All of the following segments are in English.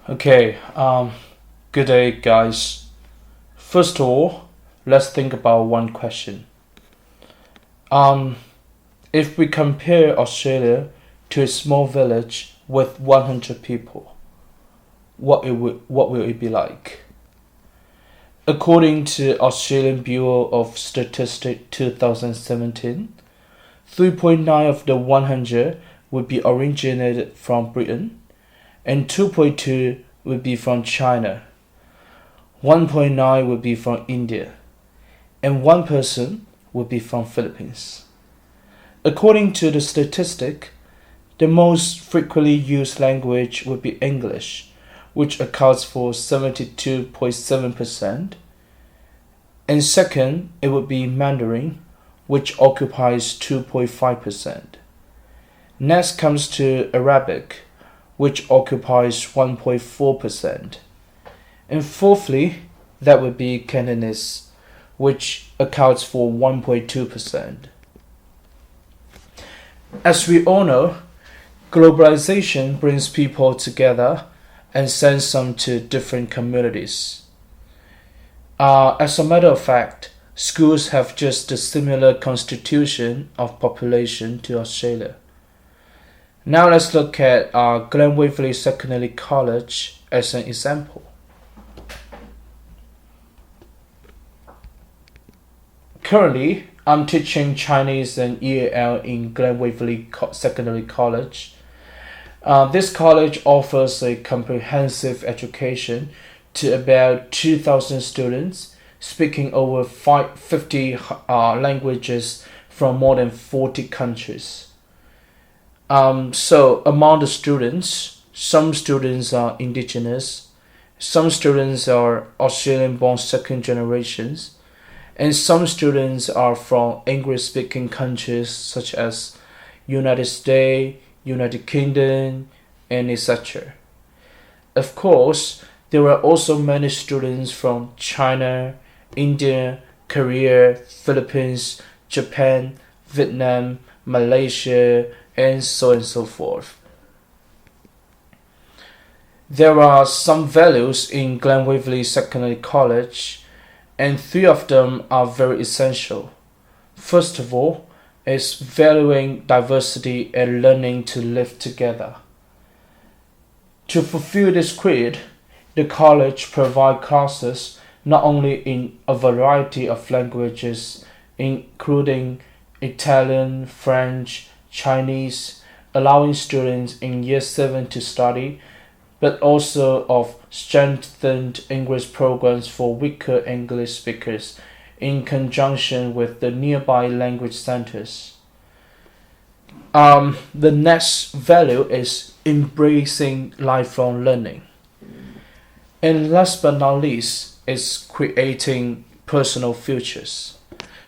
Okay, good day, guys. First of all, let's think about one question. Um, if we compare Australia to a small village with 100 people, what will it be like? According to Australian Bureau of Statistics 2017, 3.9 of the 100 would be originated from Britain, and 2.2 would be from China, 1.9 would be from India, and one person would be from Philippines. According to the statistic, the most frequently used language would be English, which accounts for 72.7%, and second, it would be Mandarin, which occupies 2.5%. Next comes to Arabic, which occupies 1.4%. And fourthly, that would be Cantonese, which accounts for 1.2%. As we all know, globalization brings people together and sends them to different communities. As a matter of fact, schools have just a similar constitution of population to Australia. Now let's look at Glen Waverley Secondary College as an example. Currently, I'm teaching Chinese and EAL in Glen Waverley Secondary College. This college offers a comprehensive education to about 2,000 students speaking over 50 languages from more than 40 countries. So among the students, some students are indigenous, some students are Australian-born second generations, and some students are from English-speaking countries such as United States, United Kingdom, and etc. Of course, there are also many students from China, India, Korea, Philippines, Japan, Vietnam, Malaysia, and so forth. There are some values in Glen Waverley Secondary College, and three of them are very essential. First of all, is valuing diversity and learning to live together. To fulfill this creed, the college provides classes not only in a variety of languages, including Italian, French, Chinese, allowing students in Year 7 to study, but also of strengthened English programs for weaker English speakers in conjunction with the nearby language centers. The next value is embracing lifelong learning. And last but not least is creating personal futures.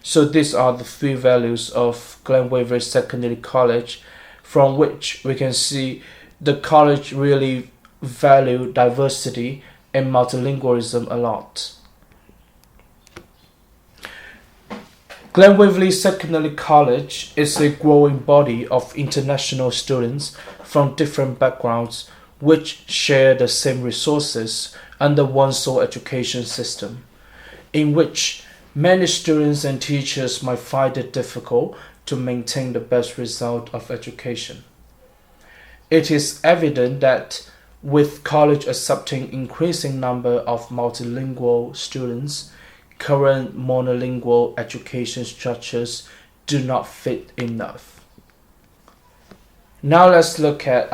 So these are the three values of Glen Waverley Secondary College, from which we can see the college really value diversity and multilingualism a lot. Glen Waverley Secondary College is a growing body of international students from different backgrounds which share the same resources under one sole education system, in which many students and teachers might find it difficult to maintain the best result of education. It is evident that with college accepting increasing number of multilingual students, current monolingual education structures do not fit enough. Now let's look at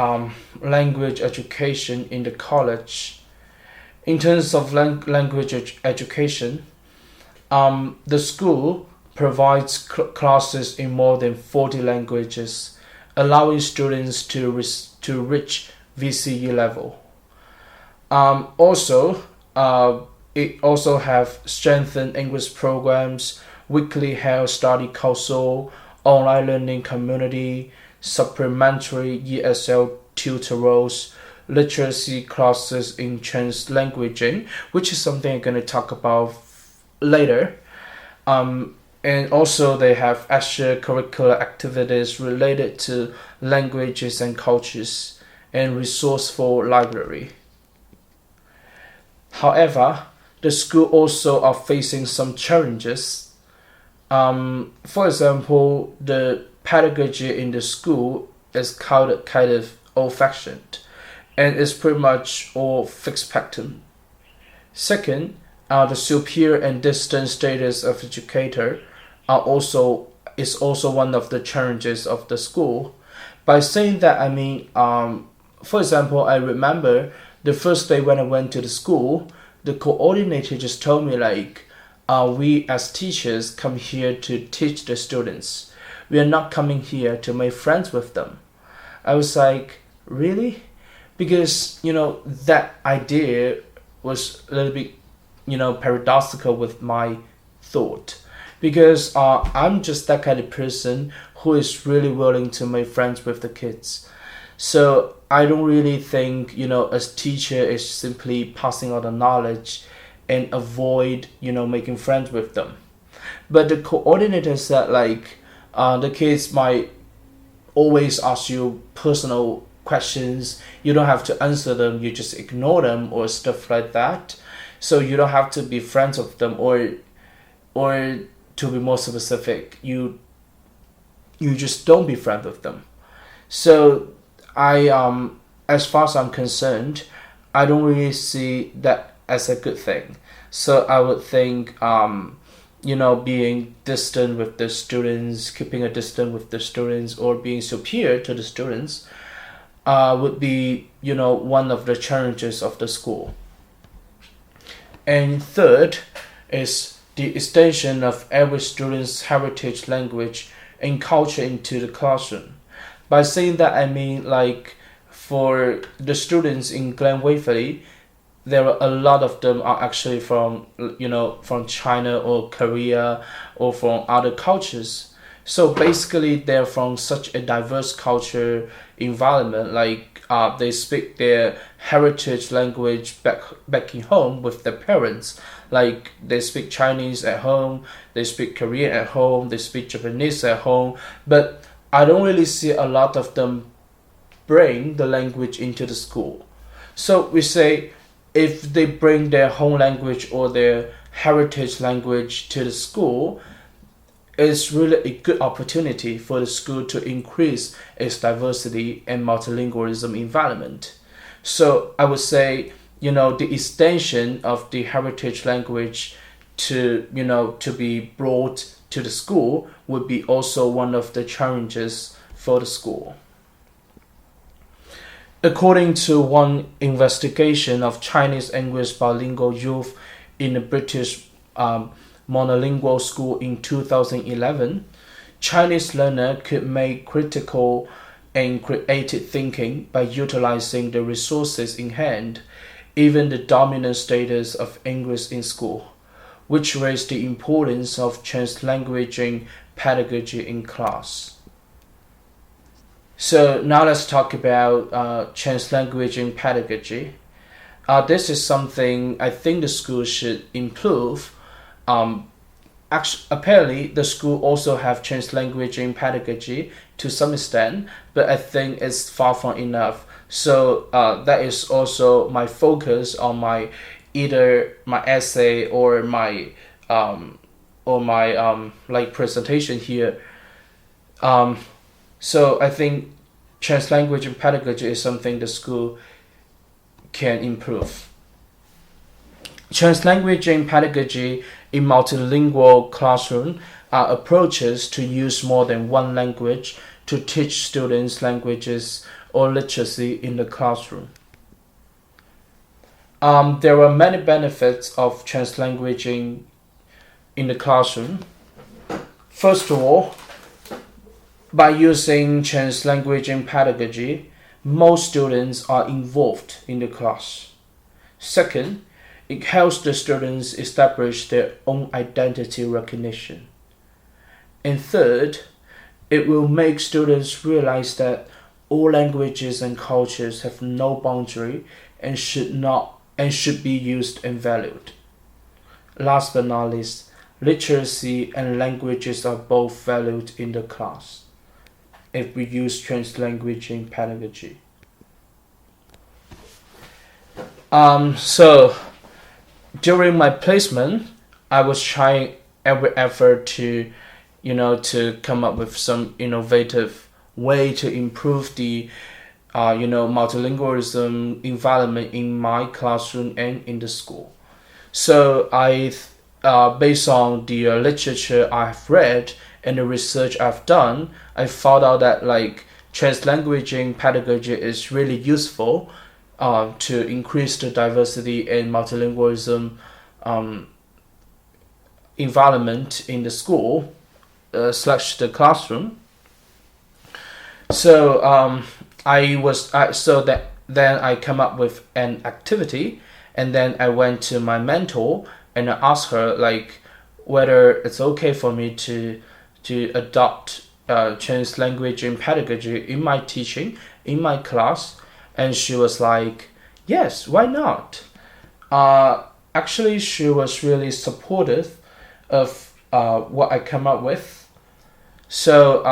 language education in the college. In terms of language education, the school provides classes in more than 40 languages, allowing students to reach VCE level. It also have strengthened English programs, weekly health study council, online learning community, supplementary ESL tutorials, literacy classes in translanguaging, which is something I'm going to talk about later. And also they have extracurricular activities related to languages and cultures, and resourceful library. However, the school also are facing some challenges. For example, the pedagogy in the school is kind of old-fashioned, and it's pretty much all fixed pattern. Second, the superior and distant status of educator is also one of the challenges of the school. By saying that, I mean, for example, I remember the first day when I went to the school, the coordinator just told me like, we as teachers come here to teach the students. We are not coming here to make friends with them. I was like, really? Because that idea was a little bit paradoxical with my thought, because I'm just that kind of person who is really willing to make friends with the kids. So I don't really think as teacher is simply passing on the knowledge and avoid making friends with them. But the coordinator said like, the kids might always ask you personal questions. You don't have to answer them, you just ignore them or stuff like that. So you don't have to be friends with them, or to be more specific, you just don't be friends with them. So I as far as I'm concerned, I don't really see that as a good thing. So I would think being distant with the students, keeping a distance with the students, or being superior to the students would be one of the challenges of the school. And third is the extension of every student's heritage, language, and culture into the classroom. By saying that, I mean like for the students in Glen Waverley, there are a lot of them are actually from China or Korea or from other cultures. So basically, they're from such a diverse culture environment. Like they speak their heritage language back in home with their parents. Like they speak Chinese at home, they speak Korean at home, they speak Japanese at home. But I don't really see a lot of them bring the language into the school. So we say if they bring their home language or their heritage language to the school, it's really a good opportunity for the school to increase its diversity and multilingualism environment. So I would say, the extension of the heritage language to be brought to the school would be also one of the challenges for the school. According to one investigation of Chinese English bilingual youth in a British monolingual school in 2011, Chinese learners could make critical and creative thinking by utilizing the resources in hand, even the dominant status of English in school, which raised the importance of translanguaging pedagogy in class. So now let's talk about translanguaging pedagogy. This is something I think the school should improve. Apparently, the school also have translanguaging pedagogy to some extent, but I think it's far from enough. So that is also my focus on either my essay or my presentation here. So I think translanguaging pedagogy is something the school can improve. Translanguaging pedagogy in multilingual classroom are approaches to use more than one language to teach students languages or literacy in the classroom. There are many benefits of translanguaging in the classroom. First of all, by using translanguaging pedagogy, most students are involved in the class. Second, it helps the students establish their own identity recognition. And third, it will make students realize that all languages and cultures have no boundary and should be used and valued. Last but not least, literacy and languages are both valued in the class if we use translanguaging pedagogy. So during my placement, I was trying every effort to, to come up with some innovative way to improve the, multilingualism environment in my classroom and in the school. So based on the literature I've read and the research I've done, I found out that like translanguaging pedagogy is really useful to increase the diversity and multilingualism um, environment in the school slash the classroom. So so that then I come up with an activity, and then I went to my mentor and I asked her like whether it's okay for me to adopt Chinese language and pedagogy in my teaching in my class, and she was like, yes, why not? Actually, she was really supportive of what I come up with. So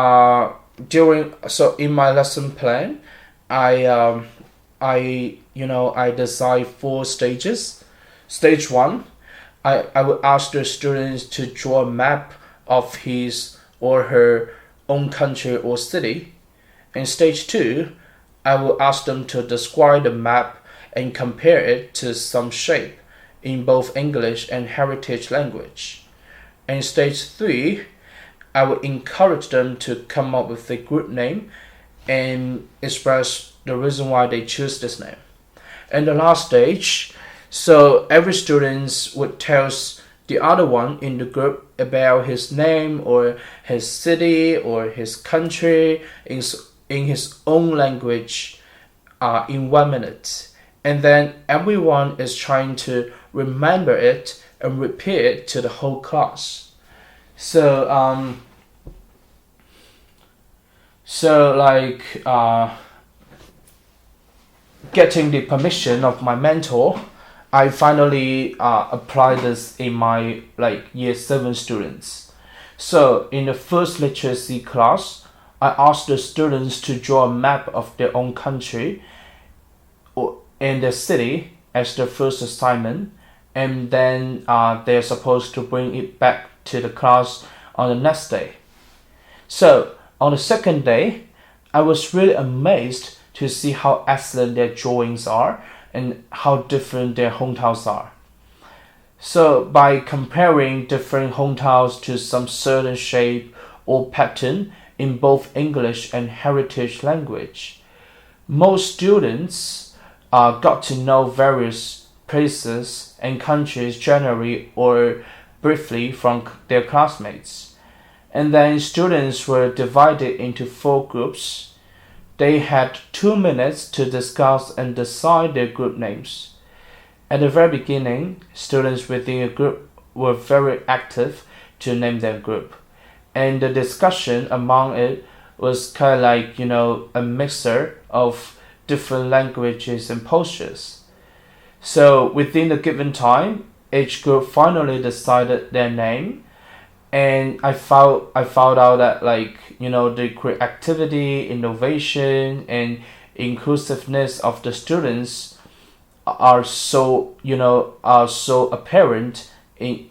in my lesson plan, I decide 4 stages. Stage 1, I would ask the students to draw a map of his or her own country or city. In stage 2, I will ask them to describe the map and compare it to some shape in both English and heritage language. In stage 3, I will encourage them to come up with a group name and express the reason why they choose this name. And the last stage, so every student would tell the other one in the group about his name or his city or his country in his own language in 1 minute. And then everyone is trying to remember it and repeat it to the whole class. So getting the permission of my mentor, I finally applied this in my year 7 students. So in the first literacy class, I asked the students to draw a map of their own country and their city as the first assignment, and then they're supposed to bring it back to the class on the next day. So on the second day, I was really amazed to see how excellent their drawings are and how different their hometowns are. So by comparing different hometowns to some certain shape or pattern in both English and heritage language, most students got to know various places and countries generally or briefly from their classmates. And then students were divided into 4 groups. They had 2 minutes to discuss and decide their group names. At the very beginning, students within a group were very active to name their group. And the discussion among it was kind of like, a mixture of different languages and postures. So within the given time, each group finally decided their name. And I found out that the creativity, innovation, and inclusiveness of the students are so apparent in.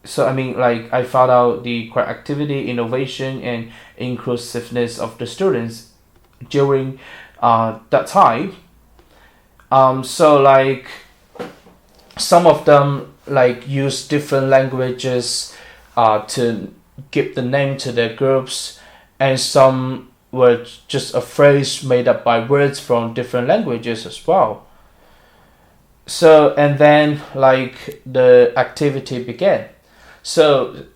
So I found out the creativity, innovation, and inclusiveness of the students during that time. Some of them use different languages to give the name to their groups, and some were just a phrase made up by words from different languages as well. So and then the activity began. So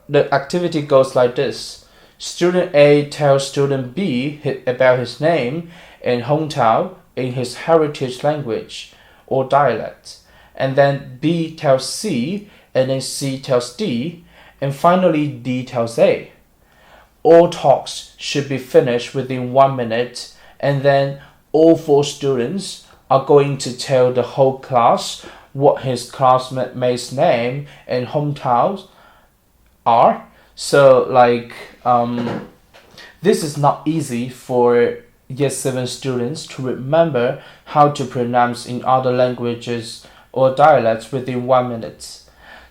the activity goes like this. Student A tells student B about his name and hometown in his heritage language or dialect, and then B tells C, and then C tells D, and finally D tells A. All talks should be finished within 1 minute, and then all 4 students are going to tell the whole class what his classmate's name and hometowns are. So this is not easy for Year 7 students to remember how to pronounce in other languages or dialects within 1 minute.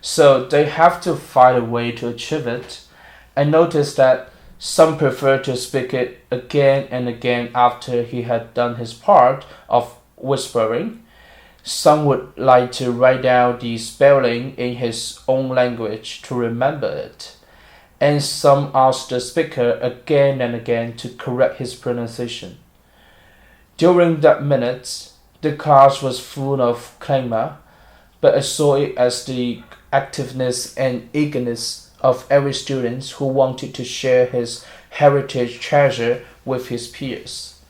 So they have to find a way to achieve it. I noticed that some prefer to speak it again and again after he had done his part of whispering. Some would like to write down the spelling in his own language to remember it. And some ask the speaker again and again to correct his pronunciation. During that minute, the class was full of clamor, but I saw it as the activeness and eagerness of every student who wanted to share his heritage treasure with his peers.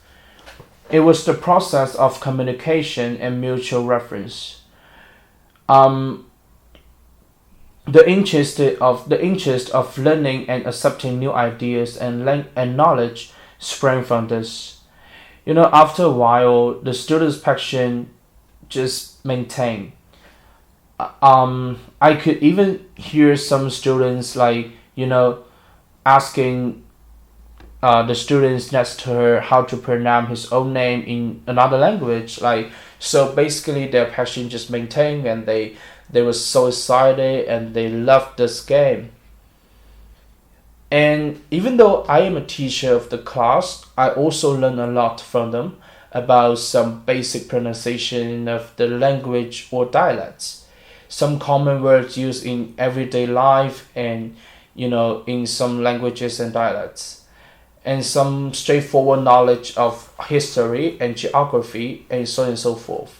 It was the process of communication and mutual reference. Um, the interest of learning and accepting new ideas and knowledge sprang from this. After a while, the students' passion just maintained. I could even hear some students asking the students next to her how to pronounce his own name in another language. So basically, their passion just maintained, and they were so excited and they loved this game. And even though I am a teacher of the class, I also learn a lot from them about some basic pronunciation of the language or dialects, some common words used in everyday life and in some languages and dialects, and some straightforward knowledge of history and geography and so on and so forth.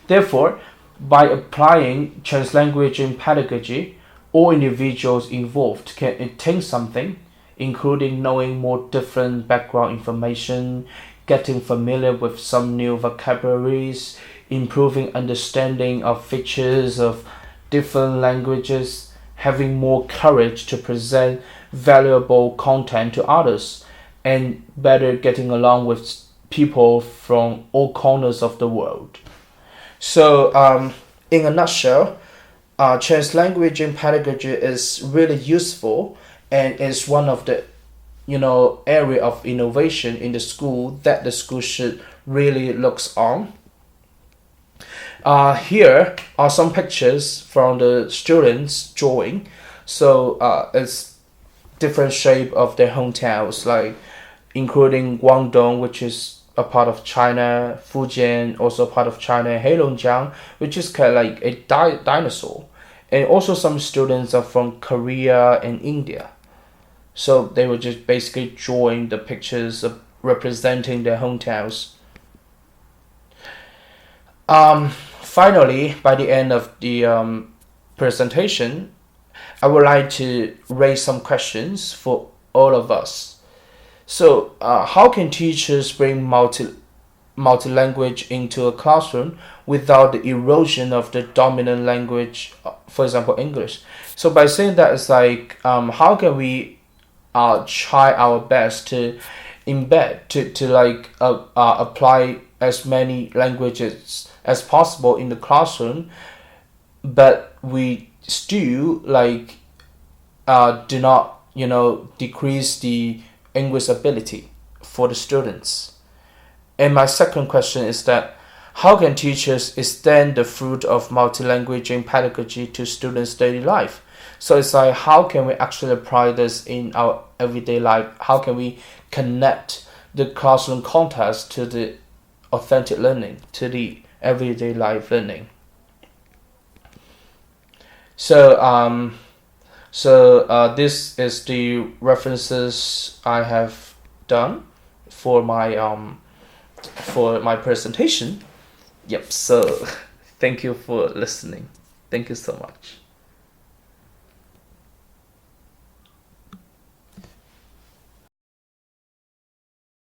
Therefore, by applying translanguage in pedagogy, all individuals involved can attain something, including knowing more different background information, getting familiar with some new vocabularies, improving understanding of features of different languages, having more courage to present valuable content to others, and better getting along with people from all corners of the world. So, in a nutshell, translanguage in pedagogy is really useful and is one of the area of innovation in the school that the school should really looks on. Here are some pictures from the students drawing. So it's different shape of their hometowns, including Guangdong, which is a part of China, Fujian, also part of China, Heilongjiang, which is kind of like a dinosaur. And also some students are from Korea and India. So they were just basically drawing the pictures of representing their hometowns. Finally, by the end of the presentation, I would like to raise some questions for all of us. So, how can teachers bring multi-language into a classroom without the erosion of the dominant language, for example, English? So by saying that, it's how can we try our best to embed, to apply as many languages as possible in the classroom, but we still do not decrease the English ability for the students. And my second question is that how can teachers extend the fruit of multilanguage in pedagogy to students' daily life? So it's how can we actually apply this in our everyday life? How can we connect the classroom context to the authentic learning, to the everyday life learning? So this is the references I have done for my presentation. Yep. So thank you for listening. Thank you so much.